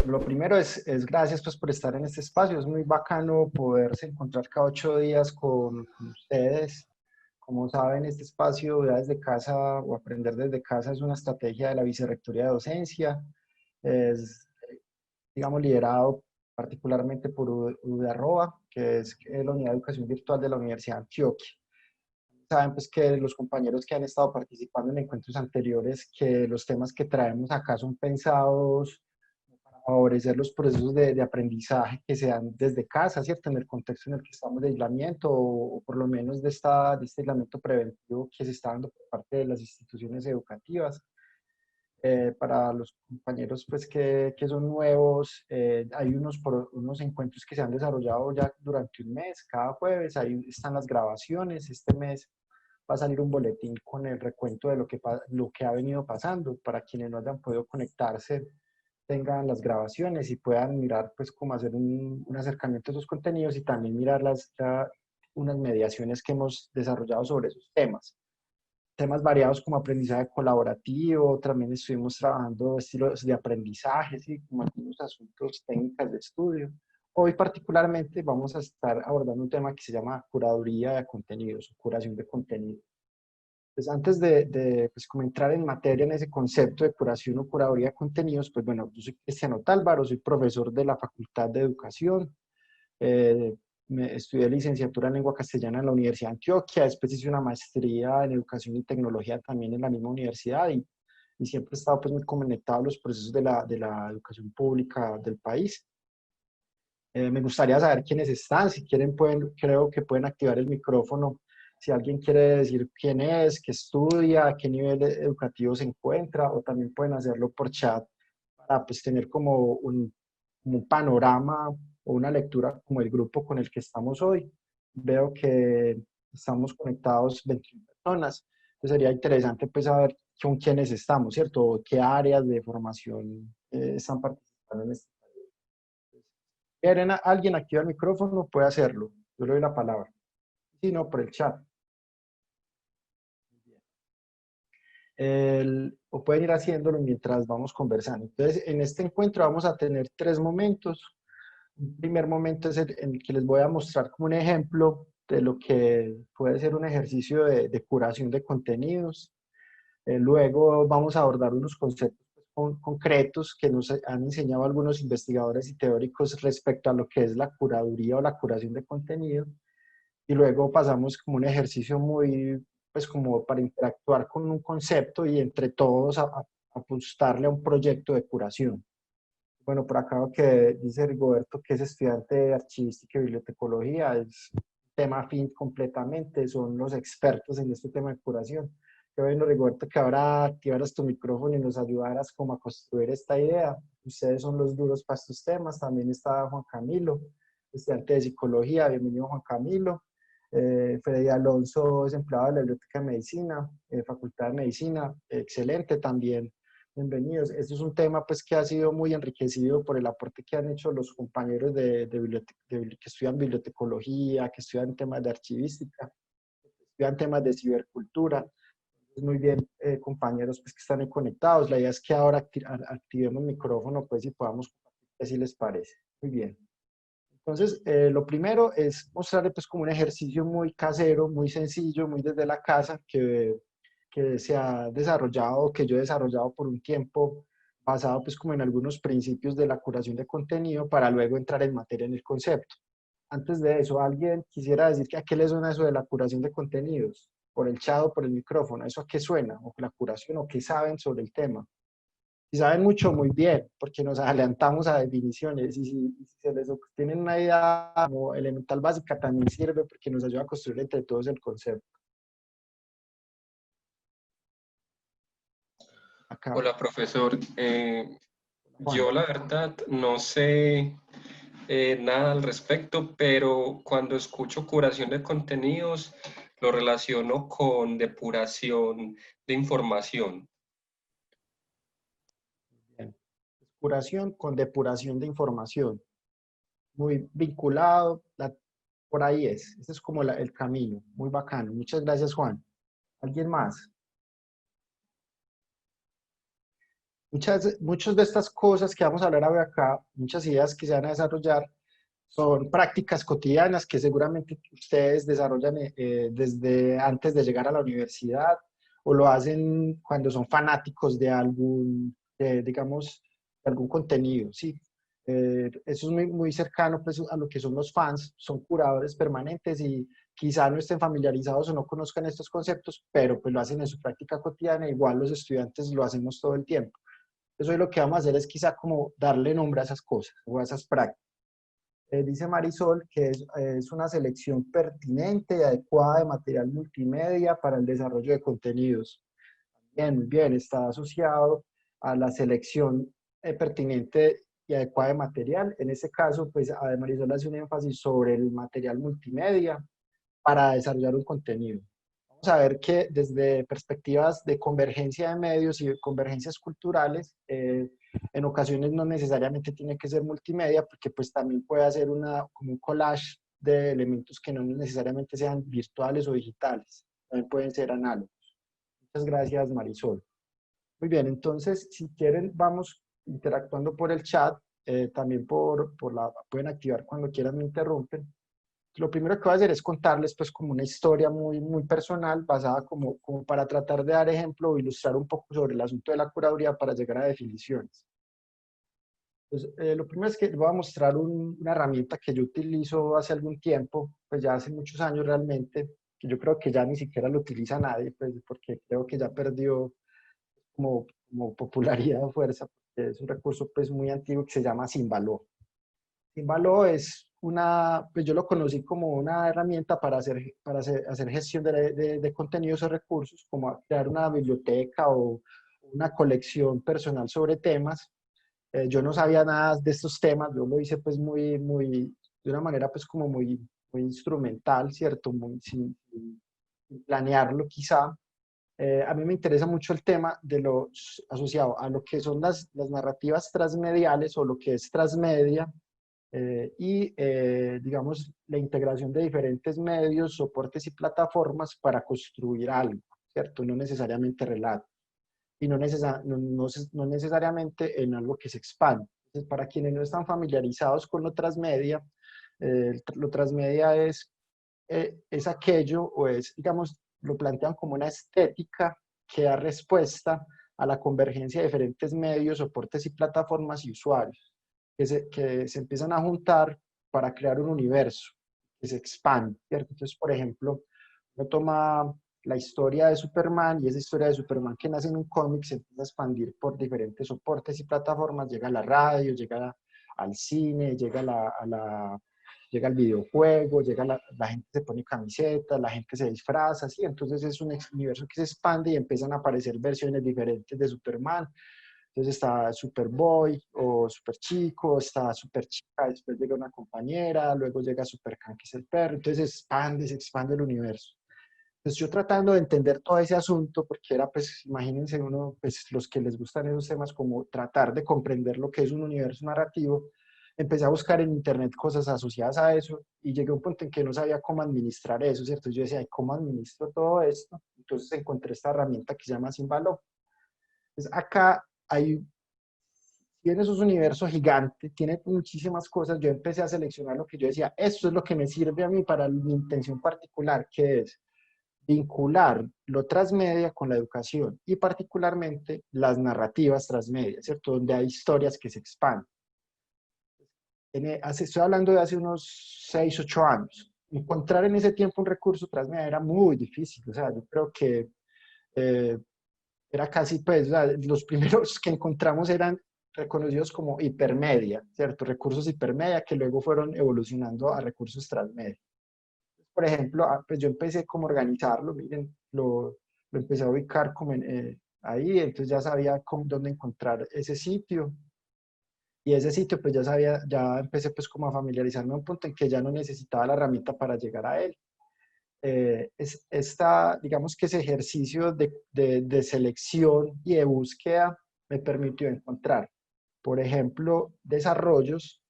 Lo primero es gracias pues por estar en este espacio. Es muy bacano poderse encontrar cada 8 días con ustedes. Como saben, este espacio ya desde casa o aprender desde casa es una estrategia de la Vicerrectoría de Docencia. Es, digamos, liderado particularmente por UDARROA, que es la Unidad de Educación Virtual de la Universidad de Antioquia. Saben pues que los compañeros que han estado participando en encuentros anteriores, que los temas que traemos acá son pensados para favorecer los procesos de aprendizaje que se dan desde casa, ¿cierto? En el contexto en el que estamos de aislamiento o por lo menos de este aislamiento preventivo que se está dando por parte de las instituciones educativas. Para los compañeros pues, que son nuevos, hay unos encuentros que se han desarrollado ya durante un mes, cada jueves, ahí están las grabaciones. Este mes va a salir un boletín con el recuento de lo que ha venido pasando, para quienes no hayan podido conectarse, tengan las grabaciones y puedan mirar pues cómo hacer un acercamiento a esos contenidos y también mirar unas mediaciones que hemos desarrollado sobre esos temas variados como aprendizaje colaborativo. También estuvimos trabajando estilos de aprendizaje, ¿sí? Como algunos asuntos técnicas de estudio. Hoy particularmente vamos a estar abordando un tema que se llama curaduría de contenidos, o curación de contenidos. Pues antes pues como entrar en materia en ese concepto de curación o curaduría de contenidos, pues bueno, yo soy Cristiano Tálvaro, soy profesor de la Facultad de Educación. eh, Estudié licenciatura en lengua castellana en la Universidad de Antioquia, después hice una maestría en educación y tecnología también en la misma universidad, y siempre he estado pues muy conectado a los procesos de la educación pública del país. Me gustaría saber quiénes están. Si quieren, creo que pueden activar el micrófono. Si alguien quiere decir quién es, qué estudia, a qué nivel educativo se encuentra, o también pueden hacerlo por chat para pues, tener como un panorama o una lectura como el grupo con el que estamos hoy. Veo que estamos conectados 21 personas. Entonces sería interesante pues saber con quiénes estamos, ¿cierto? ¿Qué áreas de formación están participando en este? ¿Quieren alguien activa el micrófono? Puede hacerlo. Yo le doy la palabra. Si no, por el chat. O pueden ir haciéndolo mientras vamos conversando. Entonces, en este encuentro vamos a tener 3 momentos. Un primer momento es en el que les voy a mostrar como un ejemplo de lo que puede ser un ejercicio de curación de contenidos. Luego vamos a abordar unos conceptos concretos que nos han enseñado algunos investigadores y teóricos respecto a lo que es la curaduría o la curación de contenido. Y luego pasamos como un ejercicio muy, pues como para interactuar con un concepto y entre todos apostarle a un proyecto de curación. Bueno, por acá lo que dice Rigoberto, que es estudiante de archivística y bibliotecología, es un tema afín completamente, son los expertos en este tema de curación. Qué bueno, Rigoberto, que ahora activaras tu micrófono y nos ayudaras como a construir esta idea. Ustedes son los duros para estos temas. También está Juan Camilo, estudiante de psicología. Bienvenido, Juan Camilo. Freddy Alonso es empleado de la Biblioteca de Medicina, Facultad de Medicina, excelente también. Bienvenidos. Este es un tema pues, que ha sido muy enriquecido por el aporte que han hecho los compañeros que estudian bibliotecología, que estudian temas de archivística, que estudian temas de cibercultura. Muy bien, compañeros pues, que están ahí conectados. La idea es que ahora activemos el micrófono pues, y podamos compartir si les parece. Muy bien. Entonces, lo primero es mostrarles pues, como un ejercicio muy casero, muy sencillo, muy desde la casa, que se ha desarrollado, que yo he desarrollado por un tiempo, basado pues como en algunos principios de la curación de contenido, para luego entrar en materia en el concepto. Antes de eso, ¿alguien quisiera decir que a qué le suena eso de la curación de contenidos? Por el chat o por el micrófono, ¿eso a qué suena? ¿O la curación? ¿O qué saben sobre el tema? Si saben mucho, muy bien, porque nos adelantamos a definiciones. Y si se les tienen una idea como elemental básica, también sirve porque nos ayuda a construir entre todos el concepto. Acá, Hola, profesor. Juan. Yo la verdad no sé nada al respecto, pero cuando escucho curación de contenidos, lo relaciono con depuración de información. Bien. Curación con depuración de información. Muy vinculado, por ahí es. Este es como el camino. Muy bacano. Muchas gracias, Juan. ¿Alguien más? Muchas de estas cosas que vamos a hablar hoy acá, muchas ideas que se van a desarrollar, son prácticas cotidianas que seguramente ustedes desarrollan desde antes de llegar a la universidad o lo hacen cuando son fanáticos de algún, digamos, de algún contenido, ¿sí? Eso es muy cercano pues, a lo que son los fans, son curadores permanentes y quizá no estén familiarizados o no conozcan estos conceptos, pero pues lo hacen en su práctica cotidiana, igual los estudiantes lo hacemos todo el tiempo. Entonces hoy lo que vamos a hacer es quizá como darle nombre a esas cosas o a esas prácticas. Dice Marisol que es una selección pertinente y adecuada de material multimedia para el desarrollo de contenidos. Bien, muy bien, está asociado a la selección pertinente y adecuada de material. En este caso, pues Marisol hace un énfasis sobre el material multimedia para desarrollar un contenido. Vamos a ver que desde perspectivas de convergencia de medios y de convergencias culturales, en ocasiones no necesariamente tiene que ser multimedia, porque pues también puede hacer como un collage de elementos que no necesariamente sean virtuales o digitales, también pueden ser análogos. Muchas gracias, Marisol. Muy bien, entonces, si quieren, vamos interactuando por el chat, también pueden activar cuando quieran, me interrumpen. Lo primero que voy a hacer es contarles pues como una historia muy personal, basada como para tratar de dar ejemplo o ilustrar un poco sobre el asunto de la curaduría para llegar a definiciones. Entonces, lo primero es que les voy a mostrar una herramienta que yo utilizo hace algún tiempo, pues ya hace muchos años realmente, que yo creo que ya ni siquiera lo utiliza nadie, pues porque creo que ya perdió como popularidad o fuerza, porque es un recurso pues muy antiguo que se llama Simbaló. Timbalo es pues yo lo conocí como una herramienta hacer gestión de contenidos o recursos, como crear una biblioteca o una colección personal sobre temas. Yo no sabía nada de estos temas, yo lo hice pues de una manera pues como muy instrumental, ¿cierto? Sin planearlo quizá. A mí me interesa mucho el tema de lo asociado a lo que son las narrativas transmediales o lo que es transmedia digamos, la integración de diferentes medios, soportes y plataformas para construir algo, ¿cierto? No necesariamente relato y no necesariamente en algo que se expande. Entonces, para quienes no están familiarizados con lo transmedia, lo transmedia es aquello o es, digamos, lo plantean como una estética que da respuesta a la convergencia de diferentes medios, soportes y plataformas y usuarios que se empiezan a juntar para crear un universo que se expande, ¿cierto? Entonces, por ejemplo, uno toma la historia de Superman y esa historia de Superman que nace en un cómic se empieza a expandir por diferentes soportes y plataformas, llega a la radio, llega al cine, llega al videojuego, la gente se pone camisetas, la gente se disfraza, ¿sí? Entonces es un universo que se expande y empiezan a aparecer versiones diferentes de Superman. Entonces está Superboy o Super Chico, está Super Chica, después llega una compañera, luego llega Super Can, que es el perro, entonces se expande el universo. Entonces yo tratando de entender todo ese asunto, porque era pues, imagínense uno, pues los que les gustan esos temas, como tratar de comprender lo que es un universo narrativo, empecé a buscar en internet cosas asociadas a eso y llegué a un punto en que no sabía cómo administrar eso, ¿cierto? Yo decía, ¿cómo administro todo esto? Entonces encontré esta herramienta que se llama Symbalo. Entonces acá tiene esos universos gigantes, tiene muchísimas cosas. Yo empecé a seleccionar lo que yo decía, esto es lo que me sirve a mí para mi intención particular, que es vincular lo transmedia con la educación y particularmente las narrativas transmedia, ¿cierto? Donde hay historias que se expanden. Estoy hablando de hace unos 6, 8 años. Encontrar en ese tiempo un recurso transmedia era muy difícil, o sea, yo creo que eh, era casi, pues, o sea, los primeros que encontramos eran reconocidos como hipermedia, ¿cierto? Recursos hipermedia que luego fueron evolucionando a recursos transmedia. Por ejemplo, pues yo empecé como a organizarlo, miren, lo empecé a ubicar como ahí, entonces ya sabía dónde encontrar ese sitio. Y ese sitio, pues ya empecé pues como a familiarizarme a un punto en que ya no necesitaba la herramienta para llegar a él. Digamos que ese ejercicio de selección y de búsqueda me permitió encontrar, por ejemplo, desarrollos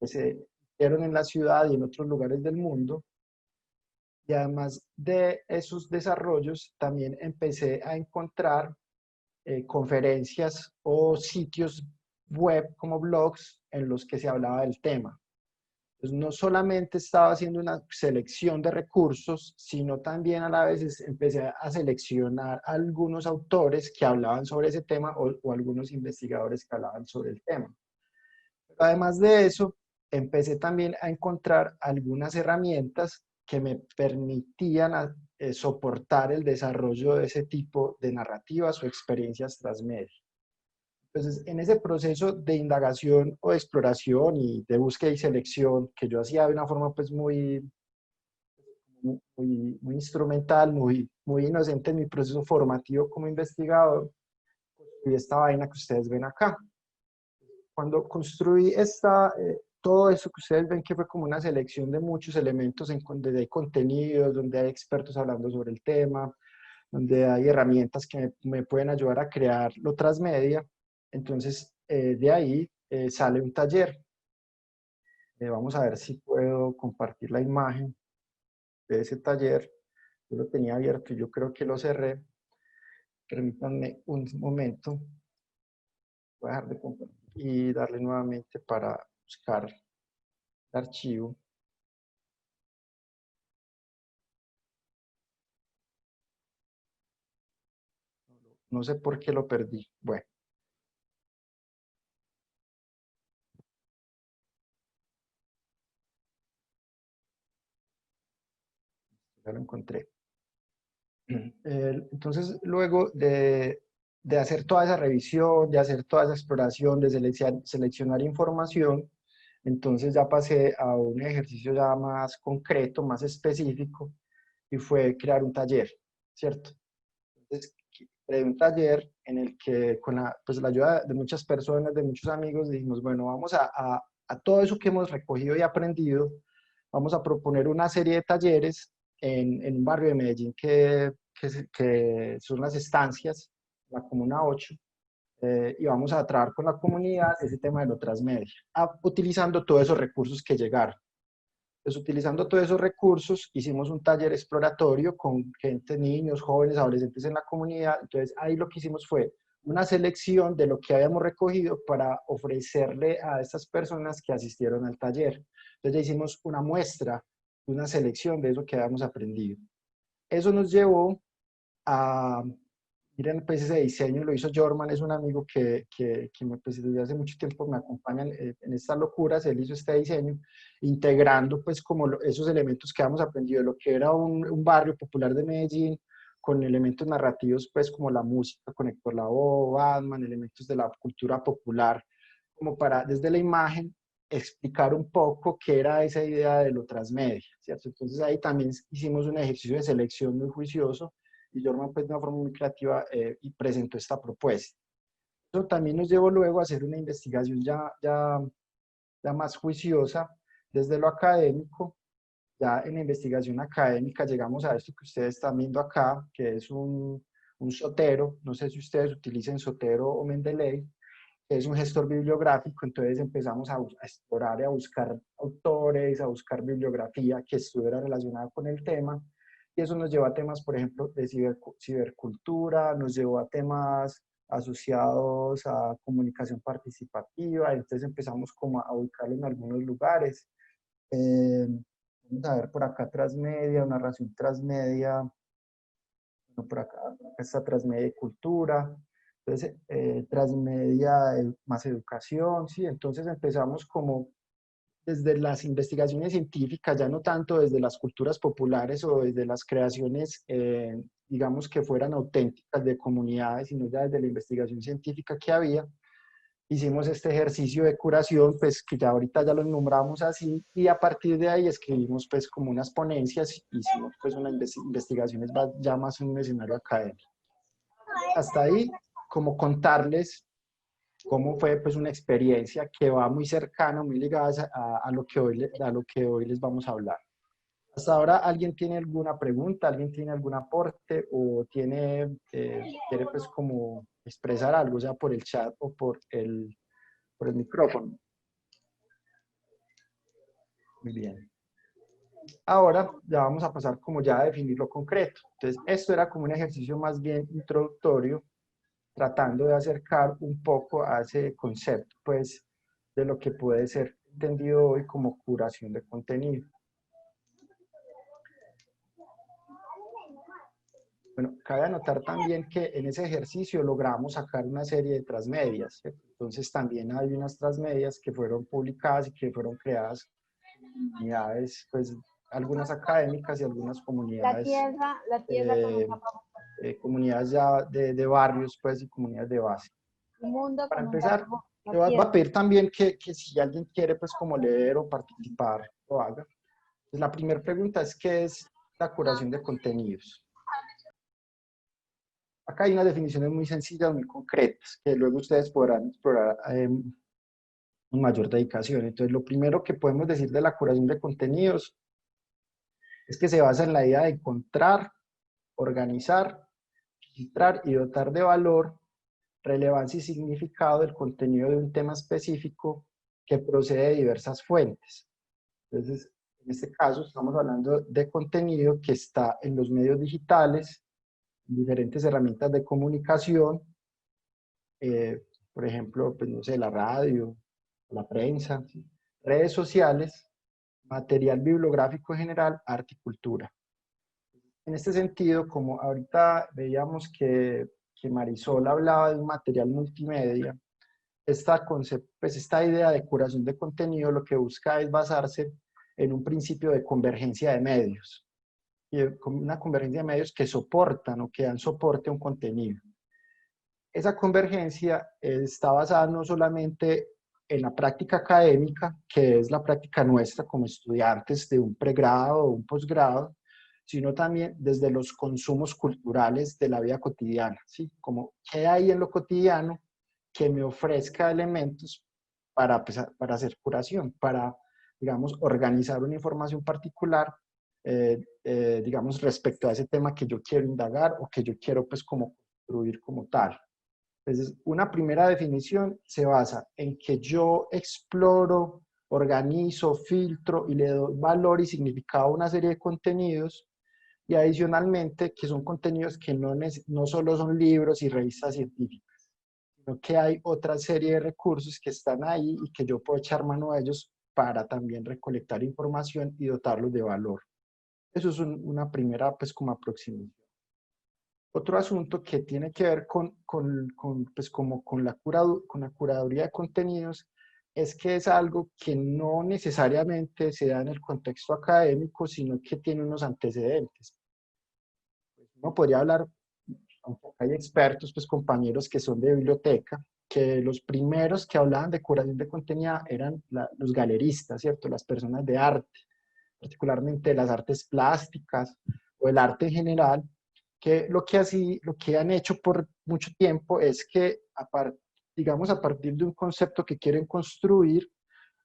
que se hicieron en la ciudad y en otros lugares del mundo. Y además de esos desarrollos, también empecé a encontrar conferencias o sitios web como blogs en los que se hablaba del tema. Entonces, no solamente estaba haciendo una selección de recursos, sino también a la vez empecé a seleccionar algunos autores que hablaban sobre ese tema o algunos investigadores que hablaban sobre el tema. Pero además de eso, empecé también a encontrar algunas herramientas que me permitían soportar el desarrollo de ese tipo de narrativas o experiencias transmedia. Entonces, en ese proceso de indagación o de exploración y de búsqueda y selección que yo hacía de una forma pues muy instrumental, muy inocente en mi proceso formativo como investigador, y esta vaina que ustedes ven acá. Cuando construí todo eso que ustedes ven que fue como una selección de muchos elementos donde hay contenidos, donde hay expertos hablando sobre el tema, donde hay herramientas que me pueden ayudar a crear lo transmedia. Entonces, de ahí sale un taller. Vamos a ver si puedo compartir la imagen de ese taller. Yo lo tenía abierto y yo creo que lo cerré. Permítanme un momento. Voy a dejar de compartir y darle nuevamente para buscar el archivo. No sé por qué lo perdí. Bueno, ya lo encontré. Entonces, luego de hacer toda esa revisión, de hacer toda esa exploración, de seleccionar información, entonces ya pasé a un ejercicio ya más concreto, más específico, y fue crear un taller, ¿cierto? Entonces, creé un taller en el que con pues, la ayuda de muchas personas, de muchos amigos, dijimos, bueno, vamos a todo eso que hemos recogido y aprendido, vamos a proponer una serie de talleres en un barrio de Medellín que son las estancias, la Comuna 8, y vamos a trabajar con la comunidad ese tema de lo transmedia, utilizando todos esos recursos que llegaron. Entonces, utilizando todos esos recursos, hicimos un taller exploratorio con gente, niños, jóvenes, adolescentes en la comunidad. Entonces, ahí lo que hicimos fue una selección de lo que habíamos recogido para ofrecerle a estas personas que asistieron al taller. Entonces, ya hicimos una muestra, una selección de eso que habíamos aprendido. Eso nos llevó a, miren, pues ese diseño lo hizo Jorman, es un amigo pues, desde hace mucho tiempo me acompaña en estas locuras. Él hizo este diseño, integrando pues como esos elementos que habíamos aprendido de lo que era un barrio popular de Medellín, con elementos narrativos pues como la música con Héctor Lavoe, Batman, elementos de la cultura popular, como para desde la imagen explicar un poco qué era esa idea de lo transmedia, ¿cierto? Entonces ahí también hicimos un ejercicio de selección muy juicioso y Jorman pues de una forma muy creativa y presentó esta propuesta. Eso también nos llevó luego a hacer una investigación ya más juiciosa desde lo académico. Ya en la investigación académica llegamos a esto que ustedes están viendo acá, que es un Zotero. No sé si ustedes utilizan Zotero o Mendeley, que es un gestor bibliográfico. Entonces empezamos a explorar y a buscar autores, a buscar bibliografía que estuviera relacionada con el tema. Y eso nos llevó a temas, por ejemplo, de cibercultura, nos llevó a temas asociados a comunicación participativa. Entonces empezamos como a ubicarlo en algunos lugares. Vamos a ver por acá transmedia, narración transmedia, bueno, por acá está transmedia y cultura. Entonces, transmedia más educación, ¿sí? Entonces empezamos como desde las investigaciones científicas, ya no tanto desde las culturas populares o desde las creaciones, digamos, que fueran auténticas de comunidades, sino ya desde la investigación científica que había. Hicimos este ejercicio de curación, pues que ya ahorita ya lo nombramos así, y a partir de ahí escribimos pues como unas ponencias, hicimos pues unas investigaciones ya más en un escenario académico. Hasta ahí, como contarles cómo fue pues una experiencia que va muy cercana, muy ligada a lo que hoy les vamos a hablar. Hasta ahora, ¿alguien tiene alguna pregunta? ¿Alguien tiene algún aporte? ¿O quiere pues como expresar algo, sea por el chat o por el micrófono? Muy bien. Ahora ya vamos a pasar como ya a definir lo concreto. Entonces, esto era como un ejercicio más bien introductorio tratando de acercar un poco a ese concepto, pues, de lo que puede ser entendido hoy como curación de contenido. Bueno, cabe anotar también que en ese ejercicio logramos sacar una serie de transmedias, ¿cierto? Entonces también hay unas transmedias que fueron publicadas y que fueron creadas en comunidades, pues algunas académicas y algunas comunidades, La tierra con un eh, mapa, comunidades ya de barrios, pues, y comunidades de base. un mundo Para con un empezar, mapa, le la voy a tierra. pedir también que si alguien quiere, pues, como leer o participar, lo haga. Pues, la primera pregunta es, ¿qué es la curación de contenidos? Acá hay unas definiciones muy sencillas, muy concretas, que luego ustedes podrán explorar con mayor dedicación. Entonces, lo primero que podemos decir de la curación de contenidos es que se basa en la idea de encontrar, organizar, filtrar y dotar de valor, relevancia y significado del contenido de un tema específico que procede de diversas fuentes. Entonces, en este caso estamos hablando de contenido que está en los medios digitales, en diferentes herramientas de comunicación, por ejemplo, pues, no sé, la radio, la prensa, ¿sí? Redes sociales, material bibliográfico en general, arte y cultura. En este sentido, como ahorita veíamos que Marisol hablaba de un material multimedia, pues esta idea de curación de contenido lo que busca es basarse en un principio de convergencia de medios, y una convergencia de medios que soportan o que dan soporte a un contenido. Esa convergencia está basada no solamente en la práctica académica, que es la práctica nuestra como estudiantes de un pregrado o un posgrado, sino también desde los consumos culturales de la vida cotidiana, ¿sí? Como qué hay en lo cotidiano que me ofrezca elementos para hacer curación, para, digamos, organizar una información particular, digamos, respecto a ese tema que yo quiero indagar o que yo quiero, pues, como construir como tal. Entonces, una primera definición se basa en que yo exploro, organizo, filtro y le doy valor y significado a una serie de contenidos, y adicionalmente que son contenidos que no solo son libros y revistas científicas, sino que hay otra serie de recursos que están ahí y que yo puedo echar mano a ellos para también recolectar información y dotarlos de valor. Eso es una primera, pues, como aproximación. Otro asunto que tiene que ver pues, como con la curaduría de contenidos es que es algo que no necesariamente se da en el contexto académico, sino que tiene unos antecedentes. Uno podría hablar, aunque hay expertos, pues compañeros que son de biblioteca, que los primeros que hablaban de curación de contenido eran los galeristas, ¿cierto? Las personas de arte, particularmente las artes plásticas o el arte en general, que lo que han hecho por mucho tiempo es que, digamos, a partir de un concepto que quieren construir,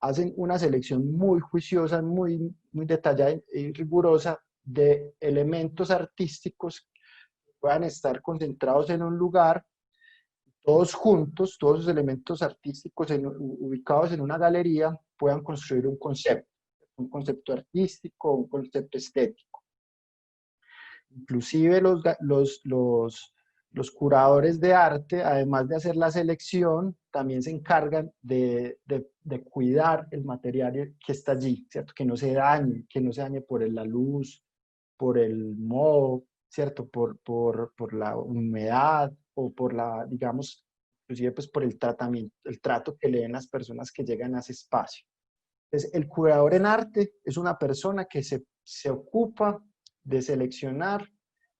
hacen una selección muy juiciosa, muy, muy detallada y rigurosa de elementos artísticos que puedan estar concentrados en un lugar, todos juntos, todos esos elementos artísticos ubicados en una galería, puedan construir un concepto artístico, un concepto estético. Inclusive los curadores de arte, además de hacer la selección, también se encargan de cuidar el material que está allí, ¿cierto? Que no se dañe por la luz, por el moho, ¿cierto? Por la humedad o por la, digamos, inclusive pues por el tratamiento, el trato que le den las personas que llegan a ese espacio. Entonces, el curador en arte es una persona que se ocupa de seleccionar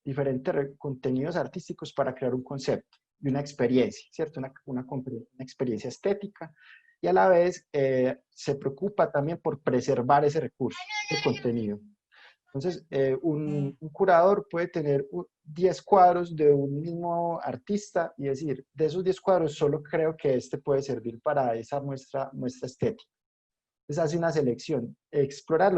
diferentes contenidos artísticos para crear un concepto y una experiencia, ¿cierto? Una experiencia estética, y a la vez se preocupa también por preservar ese recurso, el contenido. Entonces, un curador puede tener 10 cuadros de un mismo artista y decir, de esos 10 cuadros solo creo que este puede servir para esa muestra estética. Entonces hace una selección, explorar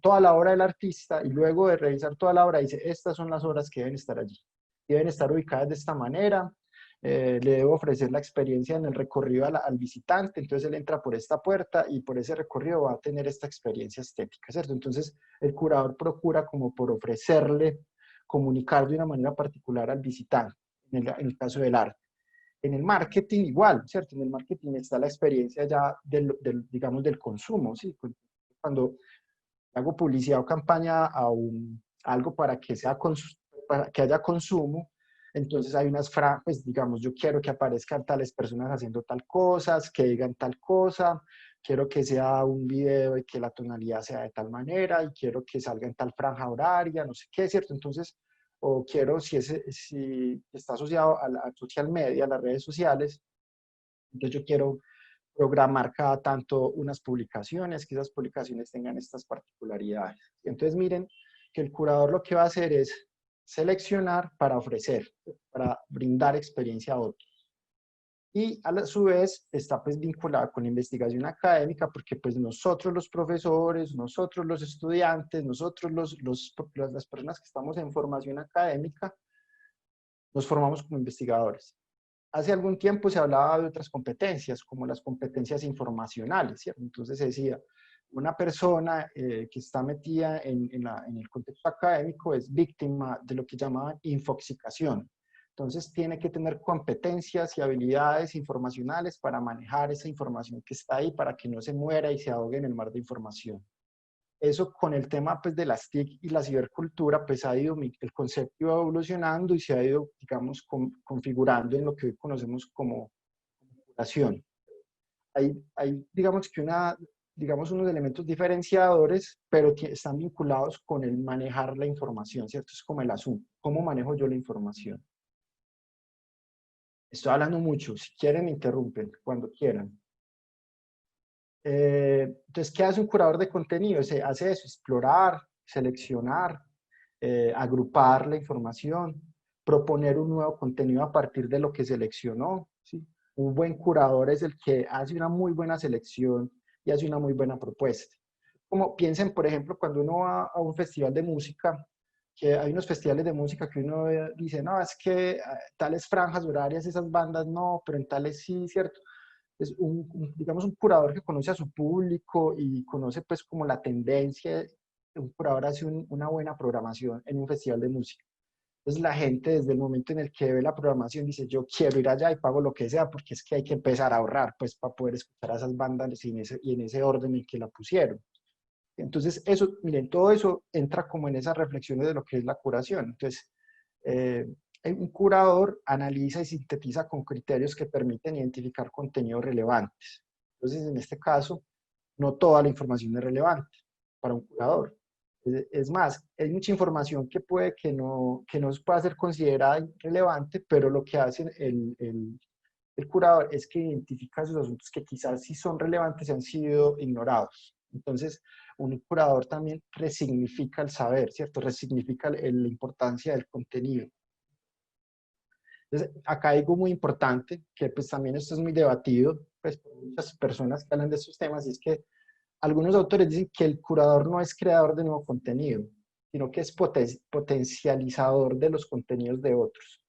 toda la obra del artista, y luego de revisar toda la obra dice, estas son las obras que deben estar allí. Deben estar ubicadas de esta manera, le debo ofrecer la experiencia en el recorrido al visitante, entonces él entra por esta puerta y por ese recorrido va a tener esta experiencia estética, ¿cierto? Entonces el curador procura como por ofrecerle, comunicar de una manera particular al visitante, en el caso del arte. En el marketing igual, ¿cierto? En el marketing está la experiencia ya digamos, del consumo, ¿sí? Cuando hago publicidad o campaña a algo para que, para que haya consumo, entonces hay unas frases, pues digamos, yo quiero que aparezcan tales personas haciendo tal cosas, que digan tal cosa, quiero que sea un video y que la tonalidad sea de tal manera, y quiero que salga en tal franja horaria, no sé qué, ¿cierto? Entonces, o quiero, si está asociado a social media, a las redes sociales, entonces yo quiero programar cada tanto unas publicaciones, que esas publicaciones tengan estas particularidades. Entonces miren que el curador lo que va a hacer es seleccionar para ofrecer, para brindar experiencia a otros. Y a su vez está pues vinculada con la investigación académica, porque pues nosotros los profesores, nosotros los estudiantes, nosotros las personas que estamos en formación académica, nos formamos como investigadores. Hace algún tiempo se hablaba de otras competencias, como las competencias informacionales, ¿cierto? Entonces se decía, una persona que está metida en el contexto académico es víctima de lo que llamaban infoxicación. Entonces tiene que tener competencias y habilidades informacionales para manejar esa información que está ahí, para que no se muera y se ahogue en el mar de información. Eso con el tema pues, de las TIC y la cibercultura, pues ha ido, el concepto iba evolucionando y se ha ido, digamos, configurando en lo que hoy conocemos como curación. Hay digamos que digamos, unos elementos diferenciadores, pero que están vinculados con el manejar la información, ¿cierto? Es como el asunto, ¿cómo manejo yo la información? Estoy hablando mucho, si quieren me interrumpen, cuando quieran. Entonces, ¿qué hace un curador de contenido? Se hace eso, explorar, seleccionar, agrupar la información, proponer un nuevo contenido a partir de lo que seleccionó, ¿sí? Un buen curador es el que hace una muy buena selección y hace una muy buena propuesta. Como piensen, por ejemplo, cuando uno va a un festival de música, que hay unos festivales de música que uno dice, no, es que tales franjas horarias, esas bandas no, pero en tales sí, ¿cierto? Es digamos, un curador que conoce a su público y conoce pues como la tendencia. Un curador hace una buena programación en un festival de música. Entonces la gente desde el momento en el que ve la programación dice, yo quiero ir allá y pago lo que sea, porque es que hay que empezar a ahorrar pues para poder escuchar a esas bandas y en ese orden en que la pusieron. Entonces eso, miren, todo eso entra como en esas reflexiones de lo que es la curación. Entonces, eh, un curador analiza y sintetiza con criterios que permiten identificar contenidos relevantes. Entonces, en este caso, no toda la información es relevante para un curador. Es más, hay mucha información que puede que no pueda ser considerada relevante, pero lo que hace el curador es que identifica esos asuntos que quizás sí son relevantes y han sido ignorados. Entonces, un curador también resignifica el saber, ¿cierto? Resignifica la importancia del contenido. Entonces, acá hay algo muy importante, que pues también esto es muy debatido, pues por muchas personas que hablan de estos temas, y es que algunos autores dicen que el curador no es creador de nuevo contenido, sino que es potencializador de los contenidos de otros.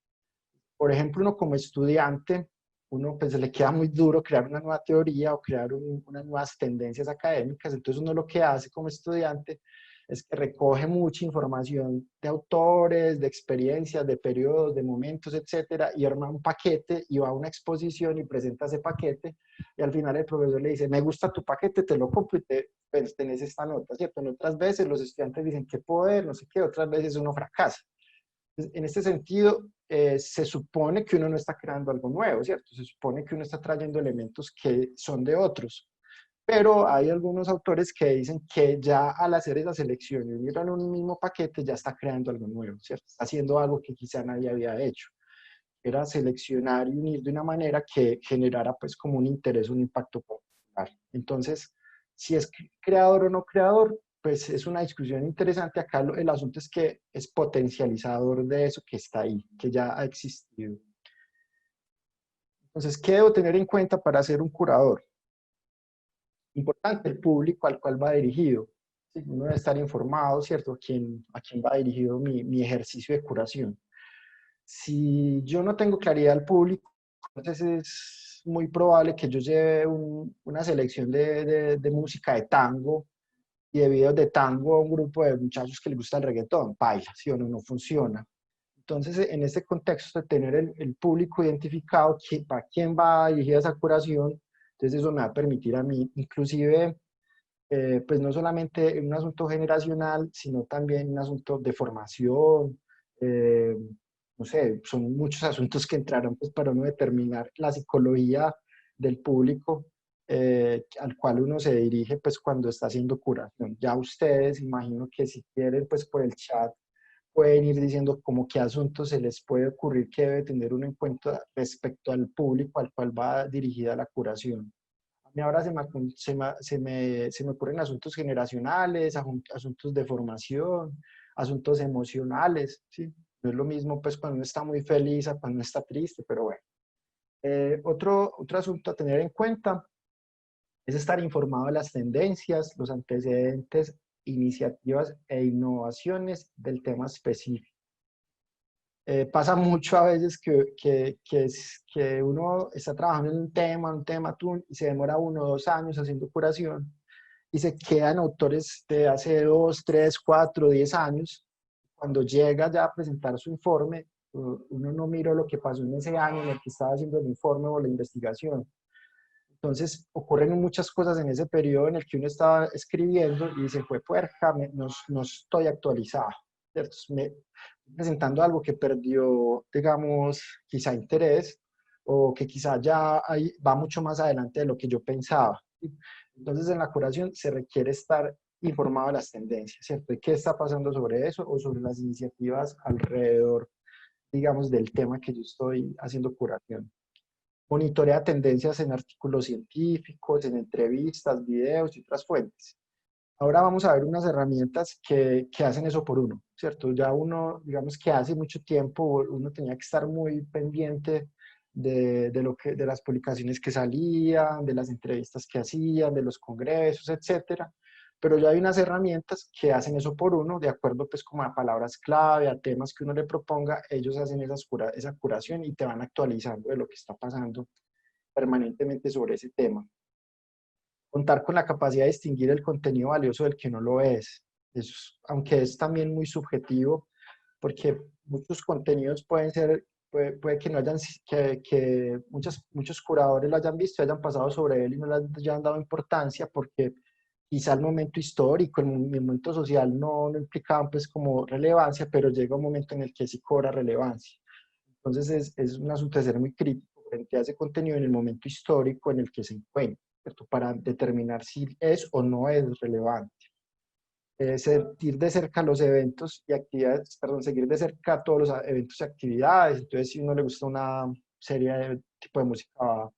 Por ejemplo, uno como estudiante, uno pues le queda muy duro crear una nueva teoría o crear unas nuevas tendencias académicas, entonces uno lo que hace como estudiante es que recoge mucha información de autores, de experiencias, de periodos, de momentos, etcétera, y arma un paquete y va a una exposición y presenta ese paquete, y al final el profesor le dice, me gusta tu paquete, te lo compro y pues, tenés esta nota, ¿cierto? En otras veces los estudiantes dicen, qué poder, no sé qué, otras veces uno fracasa. En este sentido, se supone que uno no está creando algo nuevo, ¿cierto? Se supone que uno está trayendo elementos que son de otros. Pero hay algunos autores que dicen que ya al hacer esa selección y unir en un mismo paquete ya está creando algo nuevo, ¿cierto? Está haciendo algo que quizá nadie había hecho. Era seleccionar y unir de una manera que generara pues como un interés, un impacto popular. Entonces, si es creador o no creador, pues es una discusión interesante. Acá el asunto es que es potencializador de eso que está ahí, que ya ha existido. Entonces, ¿qué debo tener en cuenta para ser un curador? Importante, el público al cual va dirigido. Sí, uno debe estar informado, ¿cierto? A quién va dirigido mi ejercicio de curación. Si yo no tengo claridad al público, entonces es muy probable que yo lleve una selección de música de tango y de videos de tango a un grupo de muchachos que les gusta el reggaetón. Baila, ¿sí o no? No funciona. Entonces, en este contexto de tener el público identificado, para quién va dirigida esa curación, entonces eso me va a permitir a mí, inclusive, pues no solamente un asunto generacional, sino también un asunto de formación, eh, no sé, son muchos asuntos que entraron pues, para uno determinar la psicología del público al cual uno se dirige pues cuando está haciendo curación. Ya ustedes, imagino que si quieren pues por el chat pueden ir diciendo como qué asuntos se les puede ocurrir que debe tener uno en cuenta respecto al público al cual va dirigida la curación. A mí ahora se me ocurren asuntos generacionales, asuntos de formación, asuntos emocionales, ¿sí? No es lo mismo pues cuando uno está muy feliz a cuando uno está triste, pero bueno. Otro asunto a tener en cuenta es estar informado de las tendencias, los antecedentes, iniciativas e innovaciones del tema específico. Pasa mucho a veces que uno está trabajando en un tema, y se demora 1 o 2 años haciendo curación y se quedan autores de hace 2, 3, 4, 10 años. Cuando llega ya a presentar su informe, uno no miró lo que pasó en ese año en el que estaba haciendo el informe o la investigación. Entonces ocurren muchas cosas en ese periodo en el que uno estaba escribiendo y dice, fue puerca, no estoy actualizado, ¿cierto? Me presentando algo que perdió, digamos, quizá interés o que quizá ya va mucho más adelante de lo que yo pensaba. Entonces en la curación se requiere estar informado de las tendencias, ¿cierto? ¿De qué está pasando sobre eso o sobre las iniciativas alrededor, digamos, del tema que yo estoy haciendo curación? Monitorea tendencias en artículos científicos, en entrevistas, videos y otras fuentes. Ahora vamos a ver unas herramientas que hacen eso por uno, ¿cierto? Ya uno, digamos que hace mucho tiempo uno tenía que estar muy pendiente de las publicaciones que salían, de las entrevistas que hacían, de los congresos, etcétera. Pero ya hay unas herramientas que hacen eso por uno, de acuerdo pues como a palabras clave, a temas que uno le proponga, ellos hacen esa curación y te van actualizando de lo que está pasando permanentemente sobre ese tema. Contar con la capacidad de distinguir el contenido valioso del que no lo es. Aunque es también muy subjetivo, porque muchos contenidos pueden ser, puede que no hayan, que muchos curadores lo hayan visto, hayan pasado sobre él y no le hayan dado importancia, porque quizá el momento histórico, el momento social no implicaban pues como relevancia, pero llega un momento en el que sí cobra relevancia. Entonces es un asunto de ser muy crítico frente a ese contenido en el momento histórico en el que se encuentra, ¿cierto? Para determinar si es o no es relevante. Seguir de cerca los eventos y actividades, perdón, seguir de cerca todos los eventos y actividades. Entonces, si uno le gusta una serie de tipo de música, va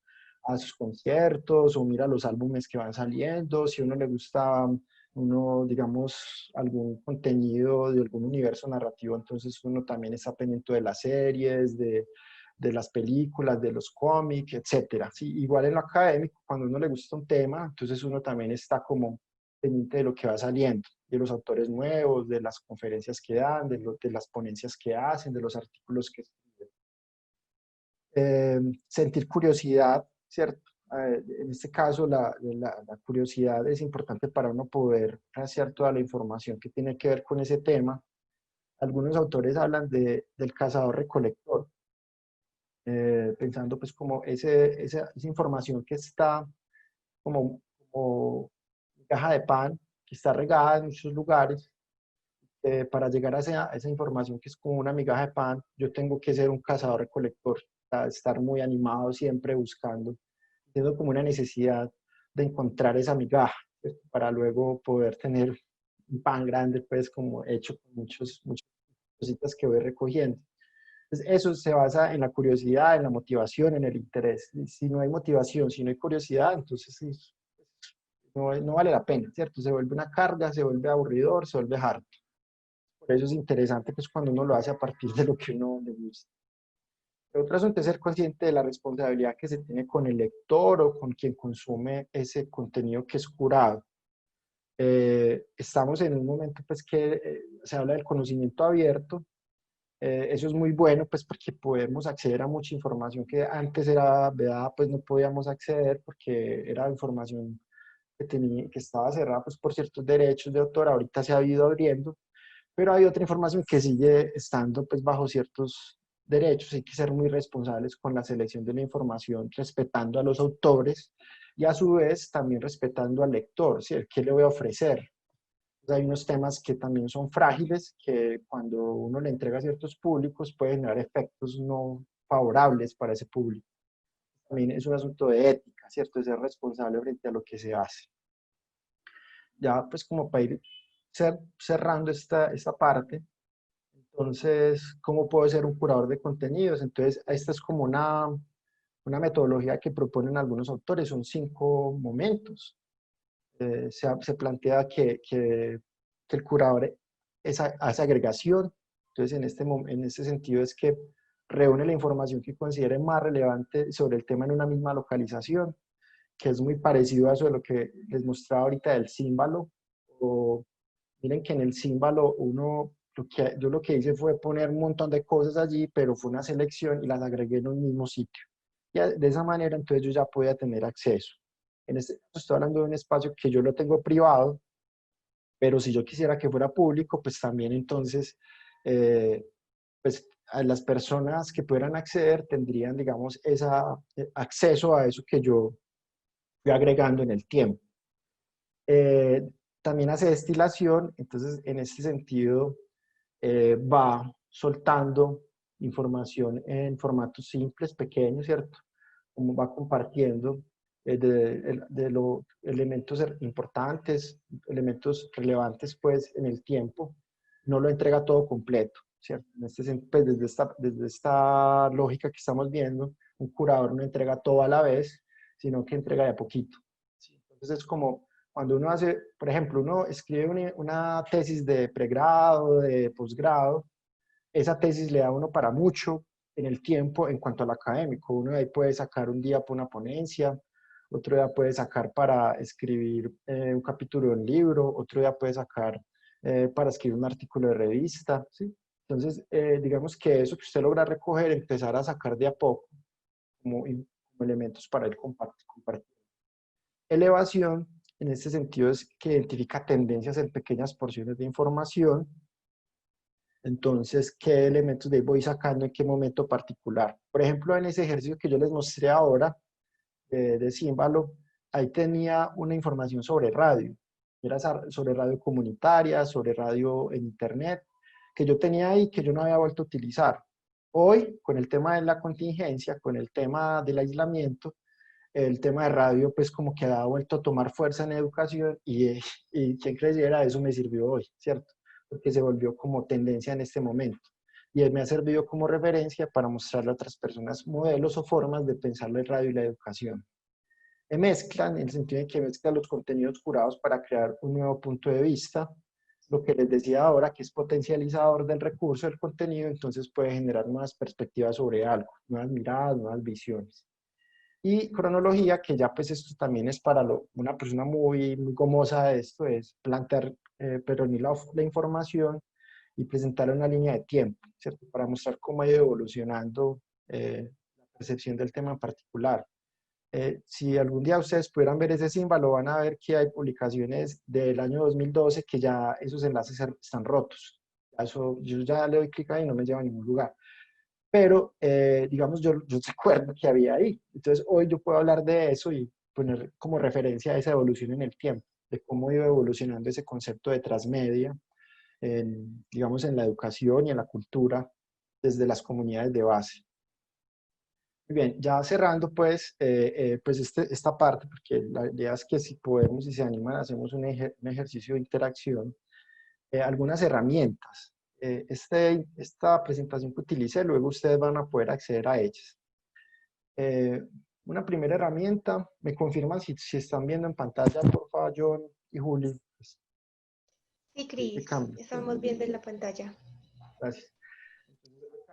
a sus conciertos o mira los álbumes que van saliendo. Si a uno le gusta, digamos, algún contenido de algún universo narrativo, entonces uno también está pendiente de las series, de las películas, de los cómics, etcétera. Sí, igual en lo académico, cuando a uno le gusta un tema, entonces uno también está como pendiente de lo que va saliendo, de los autores nuevos, de las conferencias que dan, de las ponencias que hacen, de los artículos que escriben. Sentir curiosidad, ¿cierto? En este caso, la curiosidad es importante para uno poder hacer toda la información que tiene que ver con ese tema. Algunos autores hablan del cazador-recolector, pensando pues como esa información que está como caja de pan, que está regada en muchos lugares. Para llegar a esa información que es como una migaja de pan, yo tengo que ser un cazador-recolector, estar muy animado siempre buscando. Tengo como una necesidad de encontrar esa migaja, ¿cierto? Para luego poder tener un pan grande, pues como hecho con muchas cositas que voy recogiendo. Entonces, eso se basa en la curiosidad, en la motivación, en el interés. Y si no hay motivación, si no hay curiosidad, entonces no vale la pena, ¿cierto? Se vuelve una carga, se vuelve aburridor, se vuelve harto. Por eso es interesante pues, cuando uno lo hace a partir de lo que uno le gusta. Otro asunto es ser consciente de la responsabilidad que se tiene con el lector o con quien consume ese contenido que es curado. Estamos en un momento pues, que se habla del conocimiento abierto. Eso es muy bueno pues, porque podemos acceder a mucha información que antes era vedada, pues no podíamos acceder porque era información que estaba cerrada pues, por ciertos derechos de autor. Ahorita se ha ido abriendo. pero hay otra información que sigue estando pues bajo ciertos derechos. Hay que ser muy responsables con la selección de la información, respetando a los autores y a su vez también respetando al lector, ¿sí? ¿Qué le voy a ofrecer? Pues hay unos temas que también son frágiles, que cuando uno le entrega a ciertos públicos puede generar efectos no favorables para ese público. También es un asunto de ética, ¿cierto? De ser responsable frente a lo que se hace. Ya pues como para ir cerrando esta parte, entonces, ¿cómo puedo ser un curador de contenidos? Entonces, esta es como una metodología que proponen algunos autores, son 5 momentos. Se plantea que el curador hace agregación, entonces en este sentido es que reúne la información que considere más relevante sobre el tema en una misma localización, que es muy parecido a eso de lo que les mostraba ahorita del símbolo. O miren que en el símbolo yo lo que hice fue poner un montón de cosas allí, pero fue una selección y las agregué en un mismo sitio. Y de esa manera entonces yo ya podía tener acceso. En este caso estoy hablando de un espacio que yo lo tengo privado, pero si yo quisiera que fuera público, pues también entonces, pues a las personas que pudieran acceder tendrían, digamos, acceso a eso que yo fui agregando en el tiempo. Eh, También hace destilación, entonces en este sentido va soltando información en formatos simples, pequeños, ¿cierto? Como va compartiendo de los elementos importantes, elementos relevantes pues en el tiempo, no lo entrega todo completo, ¿cierto? En este, pues, desde esta lógica que estamos viendo, un curador no entrega todo a la vez, sino que entrega de a poquito. ¿Sí? Entonces es como cuando uno hace, por ejemplo, uno escribe una tesis de pregrado, de posgrado, esa tesis le da a uno para mucho en el tiempo en cuanto al académico. Uno de ahí puede sacar un día para una ponencia, otro día puede sacar para escribir un capítulo de un libro, otro día puede sacar para escribir un artículo de revista, ¿sí? Entonces, digamos que eso que usted logra recoger, empezar a sacar de a poco como elementos para el compartir. Elevación, en este sentido, es que identifica tendencias en pequeñas porciones de información. Entonces, ¿qué elementos de ahí voy sacando en qué momento particular? Por ejemplo, en ese ejercicio que yo les mostré ahora, de Símbolo, ahí tenía una información sobre radio. Era sobre radio comunitaria, sobre radio en internet, que yo tenía ahí que yo no había vuelto a utilizar. Hoy, con el tema de la contingencia, con el tema del aislamiento, el tema de radio, pues como que ha vuelto a tomar fuerza en educación y quien creyera, eso me sirvió hoy, ¿cierto? Porque se volvió como tendencia en este momento. Y me ha servido como referencia para mostrarle a otras personas modelos o formas de pensar la radio y la educación. Mezclan, en el sentido de que mezclan los contenidos curados para crear un nuevo punto de vista, lo que les decía ahora, que es potencializador del recurso del contenido, entonces puede generar nuevas perspectivas sobre algo, nuevas miradas, nuevas visiones. Y cronología, que ya pues esto también es para una persona muy gomosa de esto, es plantear, pero ni la información y presentar una línea de tiempo, ¿cierto? Para mostrar cómo ha ido evolucionando la percepción del tema en particular. Si algún día ustedes pudieran ver ese símbolo, van a ver que hay publicaciones del año 2012 que ya esos enlaces están rotos. Eso, yo ya le doy clic ahí y no me lleva a ningún lugar. Pero, digamos, yo recuerdo que había ahí. Entonces, hoy yo puedo hablar de eso y poner como referencia a esa evolución en el tiempo, de cómo ha ido evolucionando ese concepto de transmedia, digamos, en la educación y en la cultura desde las comunidades de base. Muy bien, ya cerrando pues, pues esta parte, porque la idea es que si podemos y se animan, hacemos un ejercicio de interacción, algunas herramientas. Esta presentación que utilicé, luego ustedes van a poder acceder a ellas. Una primera herramienta, me confirman si están viendo en pantalla, por favor, John y Juli. Sí, Cris, estamos viendo en la pantalla. Gracias.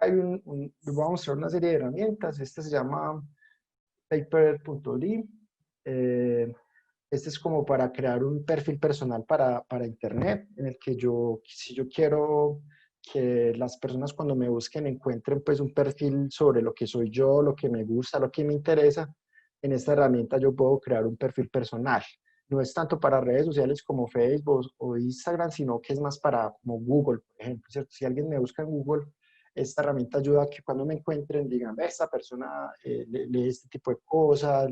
Hay les voy a mostrar una serie de herramientas. Esta se llama paper.ly. Este es como para crear un perfil personal para Internet, en el que si yo quiero que las personas cuando me busquen encuentren pues un perfil sobre lo que soy yo, lo que me gusta, lo que me interesa, en esta herramienta yo puedo crear un perfil personal. no es tanto para redes sociales como Facebook o Instagram, sino que es más para como Google, por ejemplo, ¿cierto? Si alguien me busca en Google, esta herramienta ayuda a que cuando me encuentren digan, esta persona lee este tipo de cosas,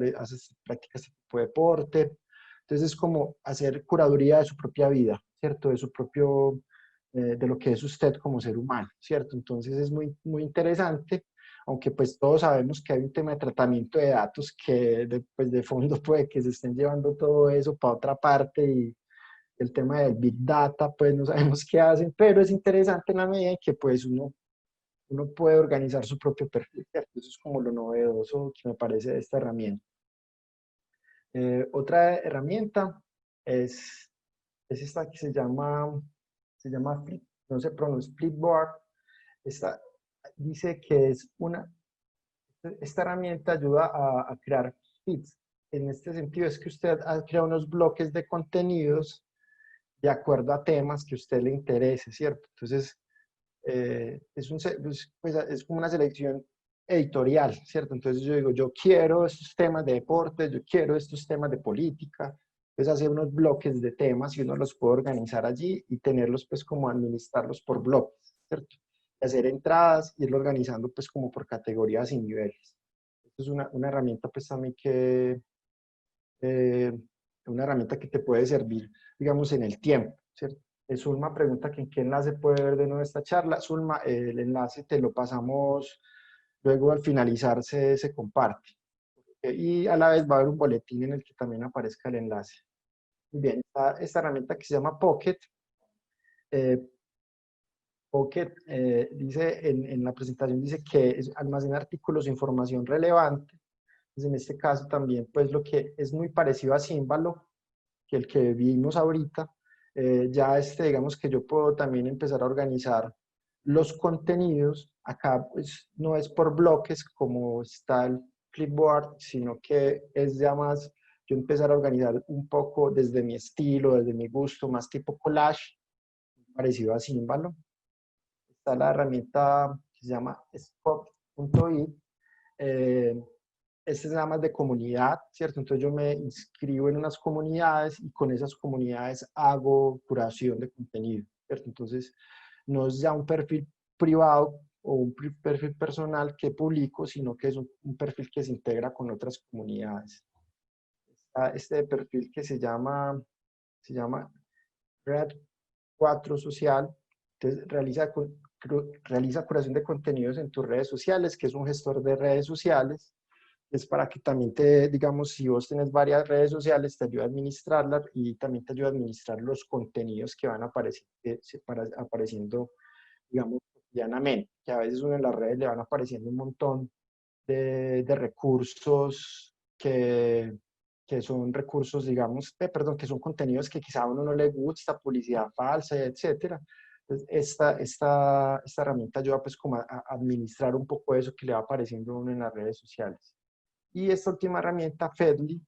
practica este tipo de deporte. Entonces es como hacer curaduría de su propia vida, ¿cierto? De su propio, de lo que es usted como ser humano, ¿cierto? Entonces es muy, muy interesante, aunque pues todos sabemos que hay un tema de tratamiento de datos que pues de fondo puede que se estén llevando todo eso para otra parte y el tema del Big Data, pues no sabemos qué hacen, pero es interesante en la medida en que pues uno puede organizar su propio perfil, ¿cierto? Eso es como lo novedoso que me parece de esta herramienta. Otra herramienta es esta que se llama no se pronuncia, Flipboard. Esta dice que esta herramienta ayuda a crear feeds. En este sentido es que usted crea unos bloques de contenidos de acuerdo a temas que a usted le interese, ¿cierto? Entonces, es como una selección editorial, ¿cierto? Entonces yo digo, yo quiero estos temas de deporte, yo quiero estos temas de política, entonces hacer unos bloques de temas y uno los puede organizar allí y tenerlos pues como administrarlos por bloques, ¿cierto? Y hacer entradas, irlo organizando pues como por categorías y niveles. Esto es una herramienta pues también eh, una herramienta que te puede servir, digamos, en el tiempo, ¿cierto? Zulma pregunta que en qué enlace puede ver de nuevo esta charla. Zulma, el enlace te lo pasamos luego al finalizar se comparte. Y a la vez va a haber un boletín en el que también aparezca el enlace. Bien, esta herramienta que se llama Pocket. Pocket dice en la presentación dice que almacena artículos e información relevante. Entonces, en este caso también, pues lo que es muy parecido a Símbalo, que el que vimos ahorita, ya digamos que yo puedo también empezar a organizar los contenidos. Acá pues no es por bloques como está el Flipboard, sino que es ya más yo empezar a organizar un poco desde mi estilo, desde mi gusto, más tipo collage, parecido a Símbalo. Está la herramienta que se llama Spot.it. Este es nada más de comunidad, ¿cierto? Entonces yo me inscribo en unas comunidades y con esas comunidades hago curación de contenido, ¿cierto? Entonces no es ya un perfil privado o un perfil personal que publico, sino que es un perfil que se integra con otras comunidades. Está este perfil que se llama Red 4 Social. Entonces realiza curación de contenidos en tus redes sociales, que es un gestor de redes sociales. Es para que también digamos, si vos tenés varias redes sociales, te ayuda a administrarlas y también te ayuda a administrar los contenidos que van apareciendo, digamos, cotidianamente, que a veces uno en las redes le van apareciendo un montón de recursos que son recursos, digamos, perdón, que son contenidos que quizá a uno no le gusta, publicidad falsa, etcétera. Entonces, esta herramienta ayuda pues como a administrar un poco eso que le va apareciendo a uno en las redes sociales. Y esta última herramienta, Fedly,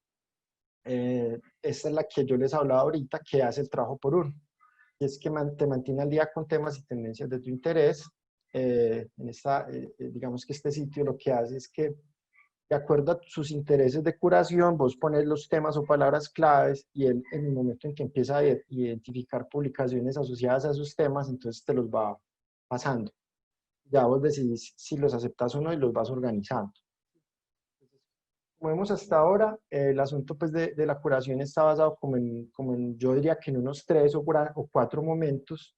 esta es la que yo les hablaba ahorita, que hace el trabajo por uno. Y es que te mantiene al día con temas y tendencias de tu interés. Digamos que este sitio lo que hace es que, de acuerdo a sus intereses de curación, vos pones los temas o palabras claves y él, en el momento en que empieza a identificar publicaciones asociadas a esos temas, entonces te los va pasando. Ya vos decidís si los aceptas o no y los vas organizando. Como vemos hasta ahora, el asunto pues, de la curación está basado yo diría que en unos 3 o 4 momentos.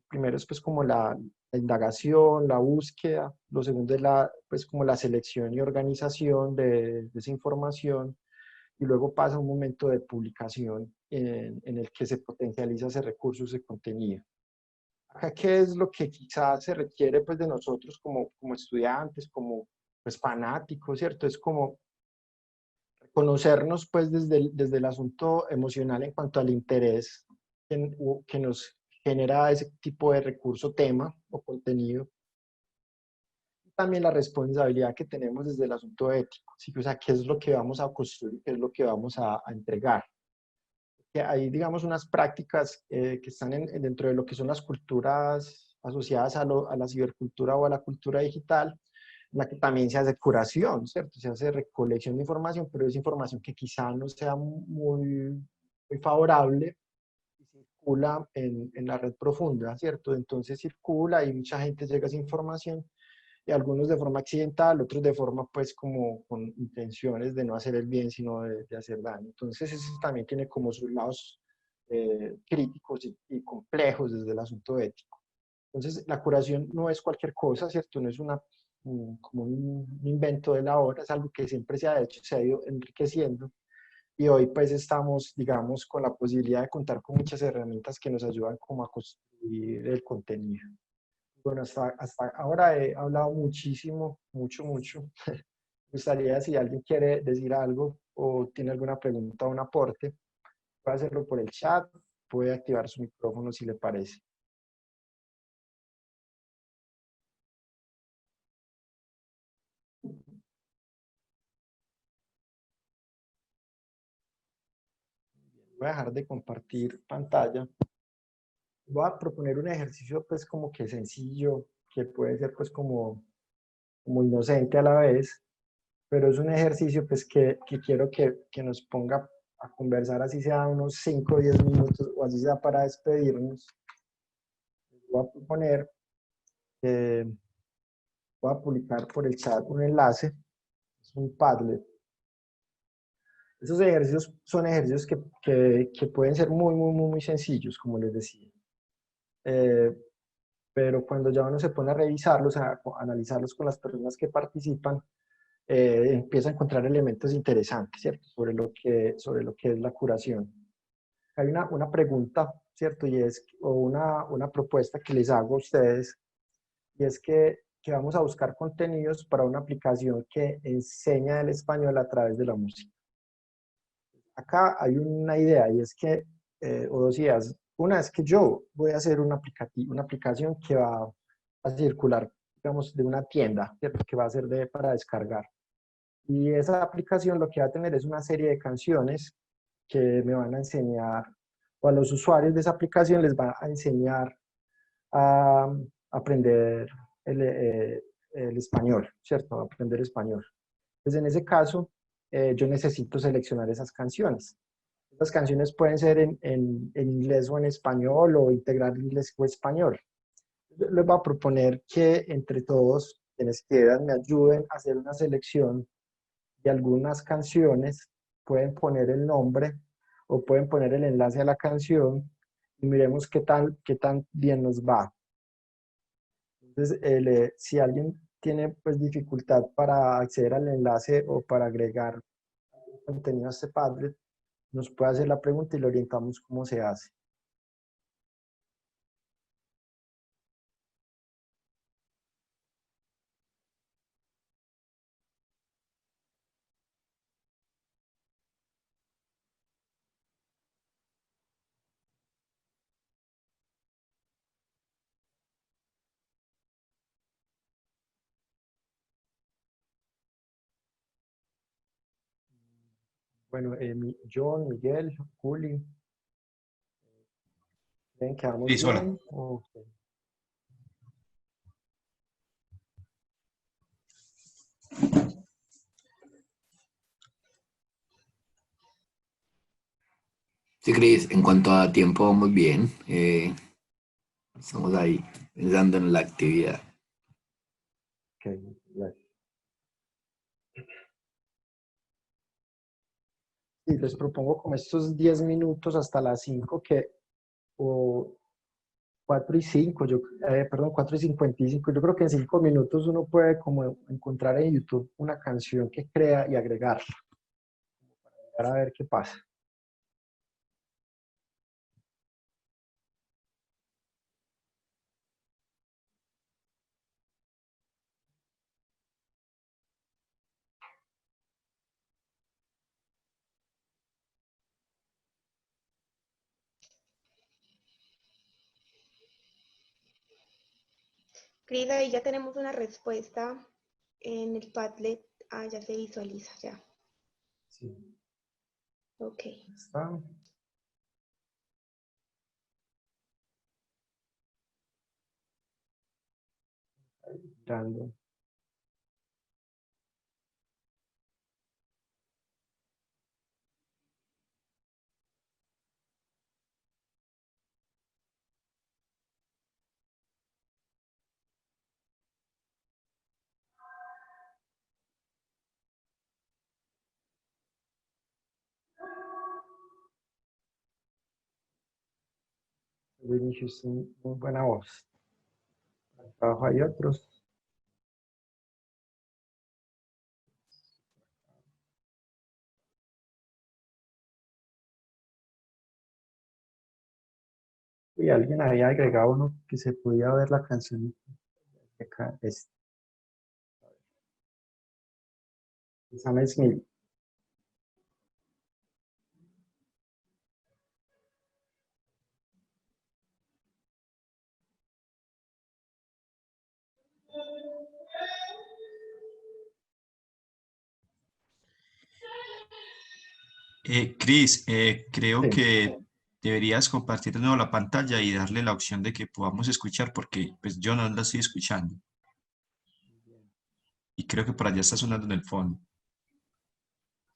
Primero es pues como la indagación, la búsqueda. Lo segundo es pues como la selección y organización de esa información. Y luego pasa un momento de publicación en el que se potencializa ese recurso, ese contenido. Acá, ¿qué es lo que quizás se requiere pues, de nosotros como estudiantes, como pues, fanáticos, ¿cierto? Es como conocernos pues desde el asunto emocional en cuanto al interés que nos genera ese tipo de recurso, tema o contenido. También la responsabilidad que tenemos desde el asunto ético, ¿sí? O sea, qué es lo que vamos a construir, qué es lo que vamos a entregar. Que hay, digamos, unas prácticas que están dentro de lo que son las culturas asociadas a la cibercultura o a la cultura digital, en la que también se hace curación, ¿cierto? Se hace recolección de información, pero es información que quizá no sea muy muy favorable y circula en la red profunda, ¿cierto? Entonces circula y mucha gente llega a esa información, y algunos de forma accidental, otros de forma pues como con intenciones de no hacer el bien, sino de hacer daño. Entonces eso también tiene como sus lados críticos y complejos desde el asunto ético. Entonces la curación no es cualquier cosa, ¿cierto? No es como un invento de la hora, es algo que siempre se ha hecho, se ha ido enriqueciendo, y hoy pues estamos, digamos, con la posibilidad de contar con muchas herramientas que nos ayudan como a construir el contenido. Bueno, hasta ahora he hablado muchísimo, mucho. Me gustaría, si alguien quiere decir algo o tiene alguna pregunta o un aporte, puede hacerlo por el chat, puede activar su micrófono si le parece. Voy a dejar de compartir pantalla. Voy a proponer un ejercicio pues como que sencillo, que puede ser pues como inocente a la vez, pero es un ejercicio pues que quiero que nos ponga a conversar, así sea unos 5 o 10 minutos, o así sea para despedirnos. Voy a proponer, voy a publicar por el chat un enlace, es un Padlet. Esos ejercicios son ejercicios que pueden ser muy sencillos, como les decía. Pero cuando ya uno se pone a revisarlos, a analizarlos con las personas que participan, empieza a encontrar elementos interesantes, ¿cierto? Sobre lo que es la curación. Hay una pregunta, ¿cierto? O una propuesta que les hago a ustedes, y es que vamos a buscar contenidos para una aplicación que enseña el español a través de la música. Acá hay una idea, y es que, o dos ideas. Una es que yo voy a hacer una aplicación que va a circular, digamos, de una tienda, ¿cierto? Que va a ser para descargar. Y esa aplicación lo que va a tener es una serie de canciones que me van a enseñar, o a los usuarios de esa aplicación les va a enseñar a aprender el español, ¿cierto? A aprender español. Entonces, en ese caso, yo necesito seleccionar esas canciones. Esas canciones pueden ser en inglés o en español, o integrar inglés o español. Yo les voy a proponer que entre todos, quienes quieran, me ayuden a hacer una selección de algunas canciones. Pueden poner el nombre o pueden poner el enlace a la canción, y miremos qué tan bien nos va. Entonces, si alguien tiene pues dificultad para acceder al enlace o para agregar contenido a este Padlet, nos puede hacer la pregunta y le orientamos cómo se hace. Bueno, John, Miguel, Juli, ¿creen que vamos Sí, hola. bien? Okay. Sí, Cris, en cuanto a tiempo vamos bien. Estamos ahí pensando en la actividad. Okay, gracias. Y les propongo como estos 10 minutos hasta las 5, o 4 y 5, perdón, 4 y 55. Yo creo que en 5 minutos uno puede como encontrar en YouTube una canción que crea y agregarla, para ver qué pasa. Crida, y ya tenemos una respuesta en el Padlet. Ah, ya se visualiza, ya. Sí. Ok. Está. Mirando. Whitney Houston, muy buena voz. Abajo hay otros. Y alguien había agregado uno que se podía ver la canción de acá. Sam Smith. Cris, creo Sí. que deberías compartir de nuevo la pantalla y darle la opción de que podamos escuchar, porque pues yo no la estoy escuchando. Y creo que por allá está sonando en el fondo.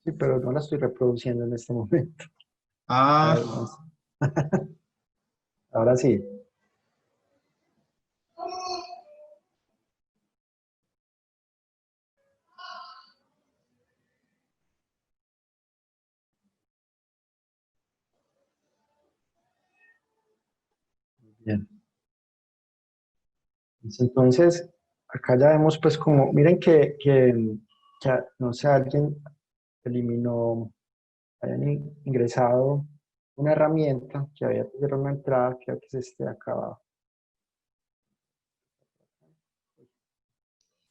Sí, pero no la estoy reproduciendo en este momento. A Ah, ver, vamos. Ahora sí. Bien. Entonces, acá ya vemos pues como, miren que, no sé, alguien eliminó, hayan ingresado una herramienta que había que hacer una entrada, creo que es este de acá abajo.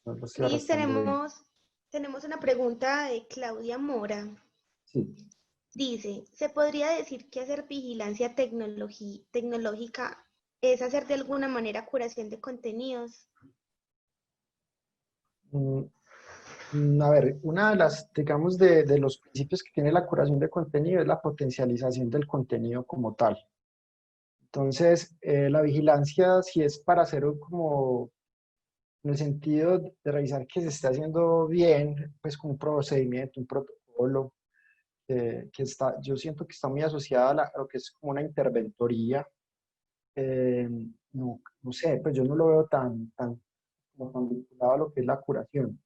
No lo estoy Cris, arrastrando bien. tenemos una pregunta de Claudia Mora. Sí. Dice, ¿se podría decir que hacer vigilancia tecnológica es hacer de alguna manera curación de contenidos? A ver, una de las, digamos, de los principios que tiene la curación de contenido es la potencialización del contenido como tal. Entonces, la vigilancia, si es para hacer como, en el sentido de revisar que se esté haciendo bien, pues como un procedimiento, un protocolo, que está, yo siento que está muy asociada a lo que es como una interventoría. eh, no sé, pues yo no lo veo como tan vinculado a lo que es la curación.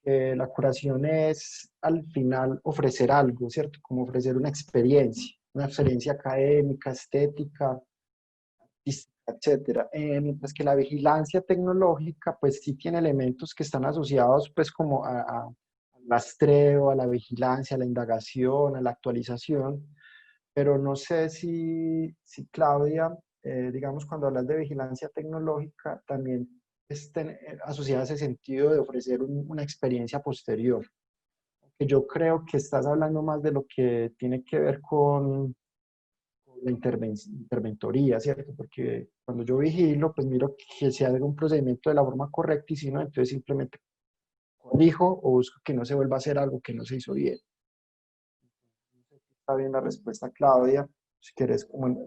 La curación es al final ofrecer algo, ¿cierto? Como ofrecer una experiencia académica, estética, artística, etcétera. Mientras que la vigilancia tecnológica, pues sí tiene elementos que están asociados, pues como al rastreo, a la vigilancia, a la indagación, a la actualización, pero no sé si Claudia, digamos, cuando hablas de vigilancia tecnológica, también asociada a ese sentido de ofrecer una experiencia posterior. Que yo creo que estás hablando más de lo que tiene que ver con la interventoría, ¿cierto? Porque cuando yo vigilo, pues miro que se haga un procedimiento de la forma correcta y si no, entonces simplemente corrijo o busco que no se vuelva a hacer algo que no se hizo bien. Está bien la respuesta, Claudia. Si quieres como,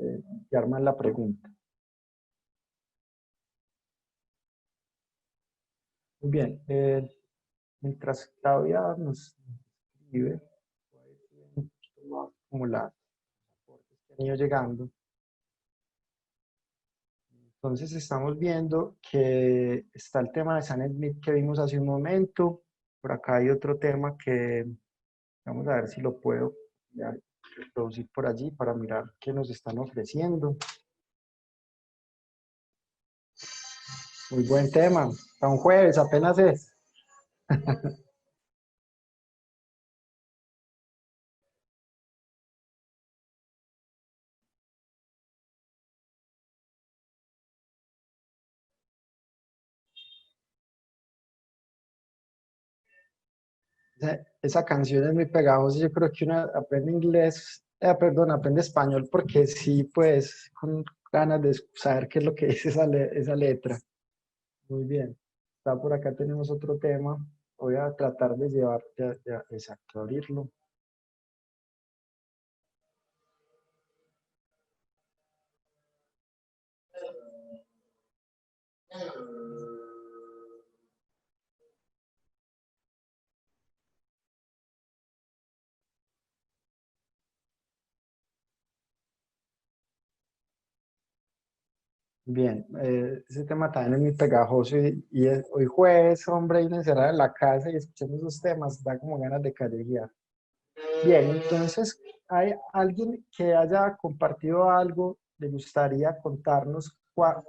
más la pregunta. Muy bien. Mientras Claudia nos escribe, un poquito más como las aportes que han ido llegando. Entonces estamos viendo que está el tema de Sam Smith que vimos hace un momento. Por acá hay otro tema que vamos a ver si lo puedo ya reproducir por allí para mirar qué nos están ofreciendo. Muy buen tema. Está un jueves, apenas es. Esa canción es muy pegajosa. Yo creo que uno aprende inglés, perdón, aprende español porque sí, pues, con ganas de saber qué es lo que dice esa letra. Muy bien. Está por acá, tenemos otro tema. Voy a tratar de llevar, exacto, abrirlo. Bien, ese tema también es muy pegajoso y hoy jueves, hombre, y encerrado en la casa y escuchando esos temas, da como ganas de callejear. Bien, entonces, ¿hay alguien que haya compartido algo le gustaría contarnos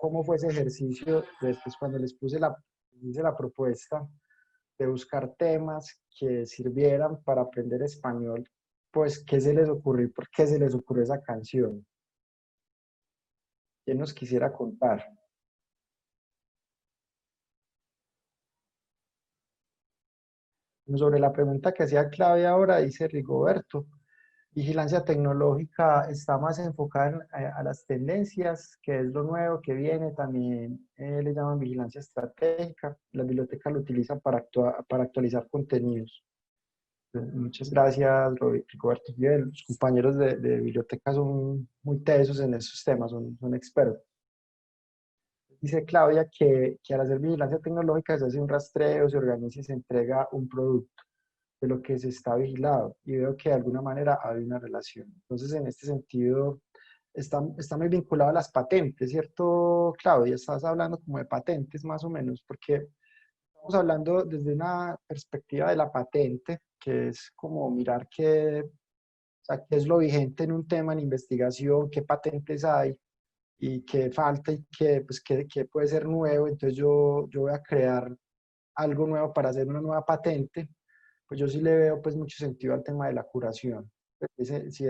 cómo fue ese ejercicio después cuando les hice la propuesta de buscar temas que sirvieran para aprender español, pues, ¿qué se les ocurrió? ¿Por qué se les ocurrió esa canción? ¿Quién nos quisiera contar? Sobre la pregunta que hacía Claudia ahora, dice Rigoberto, vigilancia tecnológica está más enfocada a las tendencias, que es lo nuevo que viene, también le llaman vigilancia estratégica, las bibliotecas lo utilizan para actualizar contenidos. Muchas gracias, Rigoberto. Bien, los compañeros de biblioteca son muy tesos en esos temas, son expertos. Dice Claudia que al hacer vigilancia tecnológica se hace un rastreo, se organiza y se entrega un producto de lo que se está vigilado. Y veo que de alguna manera hay una relación. Entonces, en este sentido, está muy vinculado a las patentes, ¿cierto, Claudia? Estás hablando como de patentes más o menos, porque estamos hablando desde una perspectiva de la patente, que es como mirar qué, o sea, qué es lo vigente en un tema en investigación, qué patentes hay y qué falta y pues, qué puede ser nuevo. Entonces yo voy a crear algo nuevo para hacer una nueva patente. Pues yo sí le veo pues mucho sentido al tema de la curación. Si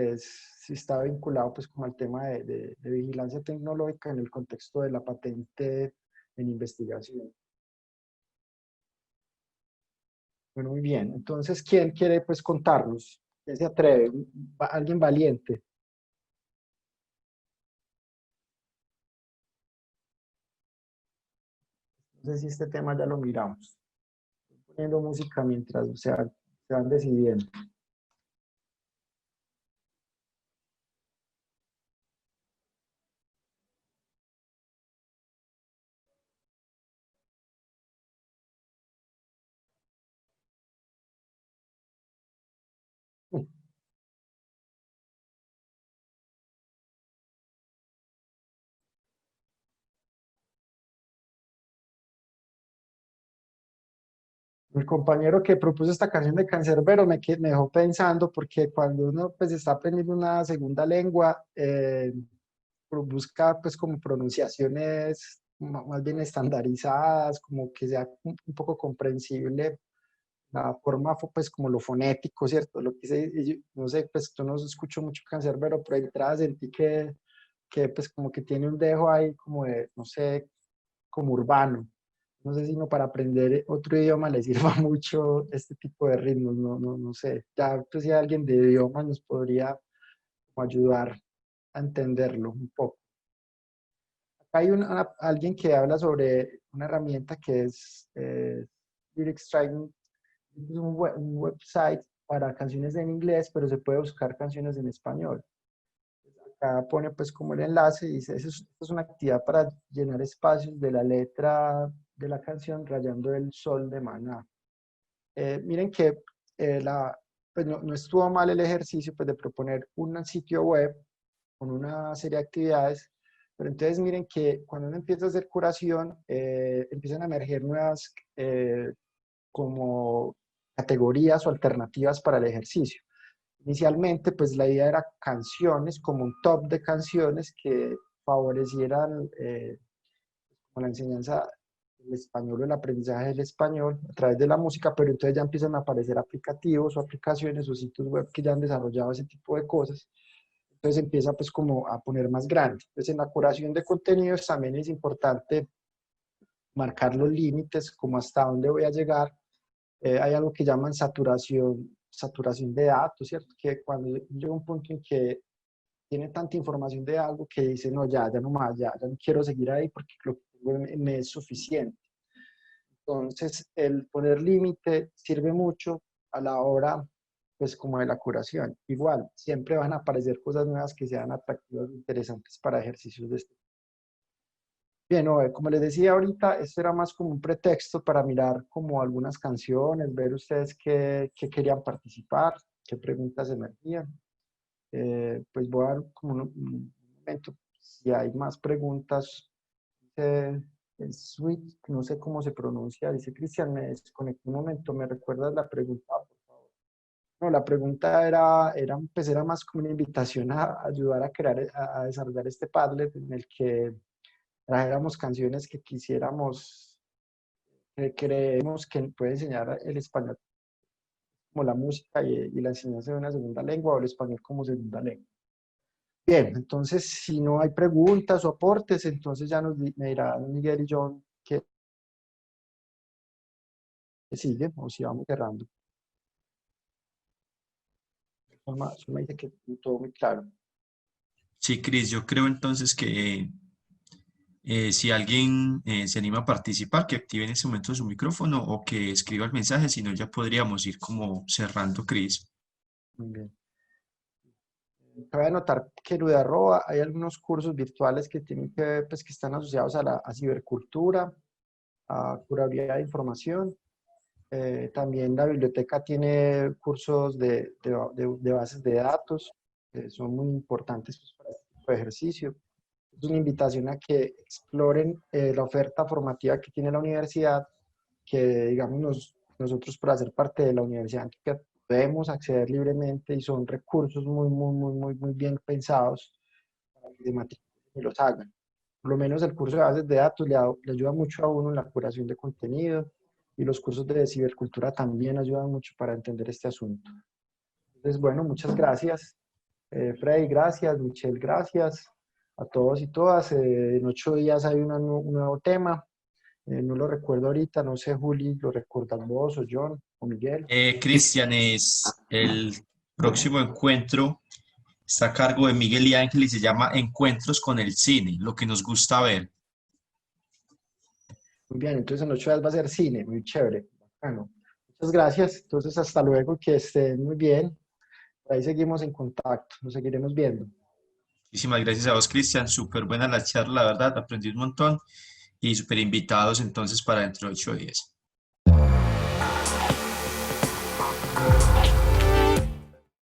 está vinculado pues como al tema de vigilancia tecnológica en el contexto de la patente en investigación. Bueno, muy bien. Entonces, ¿quién quiere pues contarnos? ¿Quién se atreve? ¿Alguien valiente? No sé si este tema ya lo miramos. Estoy poniendo música mientras se van decidiendo. El compañero que propuso esta canción de Cancerbero me dejó pensando porque cuando uno pues está aprendiendo una segunda lengua, busca pues como pronunciaciones más bien estandarizadas, como que sea un poco comprensible la forma pues como lo fonético, ¿cierto? Lo que no sé, pues yo no escucho mucho Cancerbero, pero de entrada sentí que pues como que tiene un dejo ahí como de, no sé, como urbano. No sé si no para aprender otro idioma le sirva mucho este tipo de ritmos, no sé. Ya pues si alguien de idiomas nos podría como ayudar a entenderlo un poco. Acá hay alguien que habla sobre una herramienta que es Lyrics Tracking. Es un website para canciones en inglés, pero se puede buscar canciones en español. Acá pone pues como el enlace y dice, esto es una actividad para llenar espacios de la letra de la canción Rayando el Sol de Maná. Miren que pues no estuvo mal el ejercicio pues, de proponer un sitio web con una serie de actividades, pero entonces miren que cuando uno empieza a hacer curación, empiezan a emerger nuevas como categorías o alternativas para el ejercicio. Inicialmente, pues la idea era canciones, como un top de canciones que favorecieran como la enseñanza del español o el aprendizaje del español a través de la música, pero entonces ya empiezan a aparecer aplicativos o aplicaciones o sitios web que ya han desarrollado ese tipo de cosas. Entonces empieza pues como a poner más grande. Entonces en la curación de contenidos también es importante marcar los límites, como hasta dónde voy a llegar. Hay algo que llaman saturación de datos, ¿cierto? Que cuando llega un punto en que tiene tanta información de algo que dice, no, ya no más, ya no quiero seguir ahí porque lo que tengo me es suficiente. Entonces, el poner límite sirve mucho a la hora, pues, como de la curación. Igual, siempre van a aparecer cosas nuevas que sean atractivas e interesantes para ejercicios de este. Bien, como les decía ahorita, esto era más como un pretexto para mirar como algunas canciones, ver ustedes qué querían participar, qué preguntas emergían. Pues voy a dar como un momento, si hay más preguntas. El switch, no sé cómo se pronuncia, dice Cristian, me desconecté un momento, ¿me recuerdas la pregunta, por favor? No, la pregunta era más como una invitación a ayudar a crear, a desarrollar este Padlet en el que trajéramos canciones que quisiéramos, que creemos que puede enseñar el español como la música y la enseñanza de una segunda lengua o el español como segunda lengua. Bien, entonces si no hay preguntas o aportes, entonces ya me dirán Miguel y John qué sigue o si vamos cerrando. Solo dice que todo muy claro. Sí, Cris, yo creo entonces que si alguien se anima a participar, que active en este momento su micrófono o que escriba el mensaje, si no ya podríamos ir como cerrando, Cris. Muy bien. Cabe anotar que en Udarroa hay algunos cursos virtuales que tienen pues, que están asociados a cibercultura, a curaduría de información. También la biblioteca tiene cursos de bases de datos, que son muy importantes pues, para este tipo de ejercicio. Es una invitación a que exploren la oferta formativa que tiene la universidad, que digamos nosotros para ser parte de la universidad que podemos acceder libremente y son recursos muy bien pensados para que se matriculen y los hagan. Por lo menos el curso de bases de datos le ayuda mucho a uno en la curación de contenido y los cursos de cibercultura también ayudan mucho para entender este asunto. Entonces, bueno, muchas gracias. Freddy, gracias. Michelle, gracias. A todos y todas. En 8 días hay un nuevo tema. No lo recuerdo ahorita. No sé, Juli, ¿lo recuerdan vos o John o Miguel? Cristian, es el próximo encuentro, está a cargo de Miguel y Ángel y se llama Encuentros con el Cine, lo que nos gusta ver. Muy bien, entonces en 8 días va a ser cine. Muy chévere. Bueno, muchas gracias. Entonces, hasta luego. Que estén muy bien. Por ahí seguimos en contacto. Nos seguiremos viendo. Muchísimas gracias a vos, Cristian. Súper buena la charla, la verdad, aprendí un montón y súper invitados entonces para dentro de 8 días.